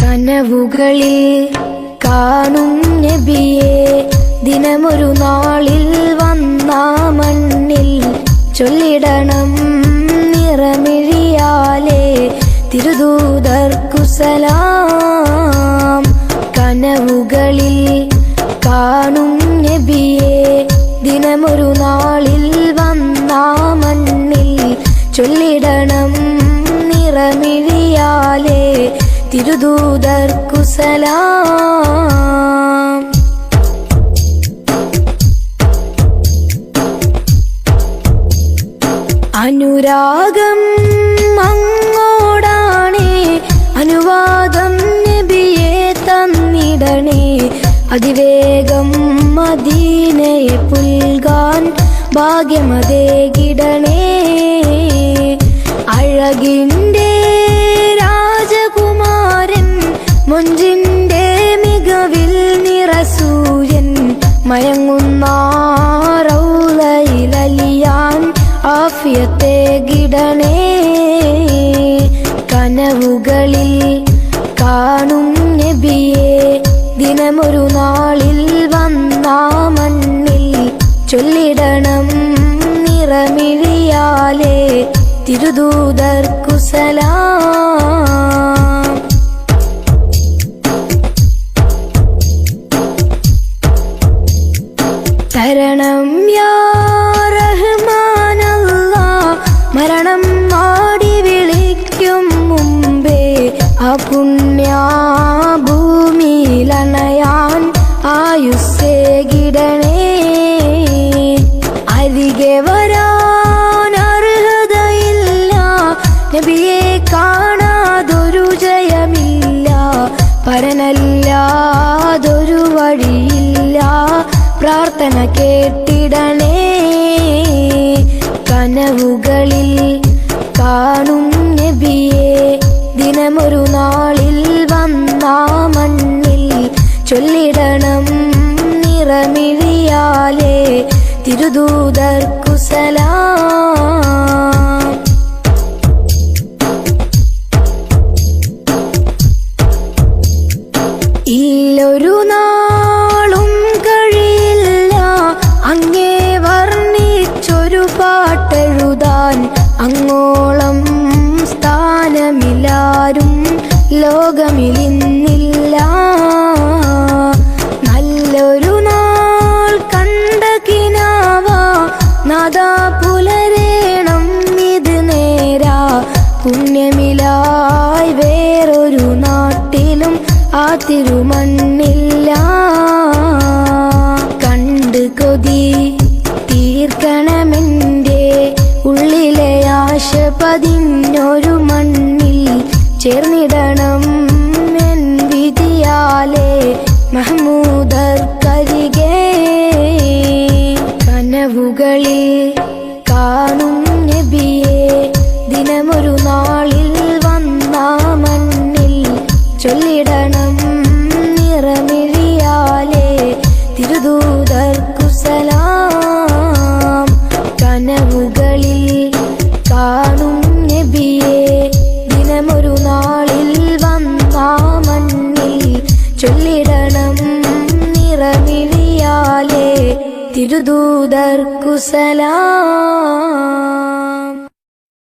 കനവുകളിൽ കാണും നബിയെ ദിനമൊരു നാളിൽ വന്ന മണ്ണിൽ ചൊല്ലിടണം നിറമിഴിയാലേ തിരുദൂതർക്കു സലാം. കനവുകളിൽ കാണും നബിയെ ദിനമൊരു നാളിൽ വന്ന മണ്ണിൽ ചൊല്ലിടണം നിറമിഴിയാലേ തിരുദൂതർക്കു സലാം. അനുരാഗം അങ്ങോടാണേ അനുവാദം നബിയെ തന്നിടണേ അതിവേഗം മദീനയെ പുൽകാൻ ഭാഗ്യമതേകിടണേ. അഴകിൻ്റെ രാജകുമാരൻ മൊഞ്ചിൻ്റെ മികവിൽ നിറസൂര്യൻ മയങ്ങുന്ന റൗളയിലലിയാൻ ആഫിയത്തേകിടണേ. കനവുകളിൽ കാണും നബിയെ ദിനമൊരു നാളിൽ വന്ന മണ്ണിൽ ചൊല്ലിടണം നിറമിഴിയാലേ തിരുദൂതർക്കു സലാം. തരണം യാ റഹ്മാനല്ലാ മരണം മാടി വിളിക്കും മുമ്പേ ആ പുണ്യഭൂമിയിലണയാൻ ആയുസ്സേകിടണേ. അരികെ വരാൻ അർഹതയില്ല നബിയെ കാണാതൊരു ജയമില്ല പരനല്ലാതൊരു വഴിയില്ല പ്രാർത്ഥന കേട്ടിടണേ. കനവുകളിൽ കാണും നബിയെ ദിനമൊരു നാളിൽ വന്ന മണ്ണിൽ ചൊല്ലിടണം നിറമിഴിയാലേ തിരുദൂതർക്കു സലാം. ഇല്ലൊരു നാളും കഴിയില്ല അങ്ങേ വർണ്ണിച്ചൊരു പാട്ടെഴുതാൻ അങ്ങോളം സ്ഥാനമില്ലാരും ലോകമിലിന്നില്ല. നല്ലൊരു നാൾ കണ്ട കിനാവ നാദാ പുലരേണം ഇത് നേരാ പുണ്യമിലായി വേറൊരു നാട്ടിലും ആ തിരുമണ്ണില്ല. കണ്ട് കൊതി തീർക്കണമെൻ്റെ ഉള്ളിലെ ആശ പതിഞ്ഞൊരു മണ്ണിൽ ചേർന്നിടണം എൻ വിധിയാലേ മഹ്മൂദർക്കരികെ. കനവുകളിൽ കാണും നബിയെ ദിനമൊരു നാളിൽ വന്ന മണ്ണിൽ ചൊല്ലിടണം നിറമിഴിയാലേ തിരുദൂതർക്കു സലാം. കനവുകളിൽ കാണും നബിയെ ദിനമൊരു നാളിൽ വന്ന മണ്ണിൽ ചൊല്ലിടണം നിറമിഴിയാലേ തിരുദൂതർക്കു സലാം.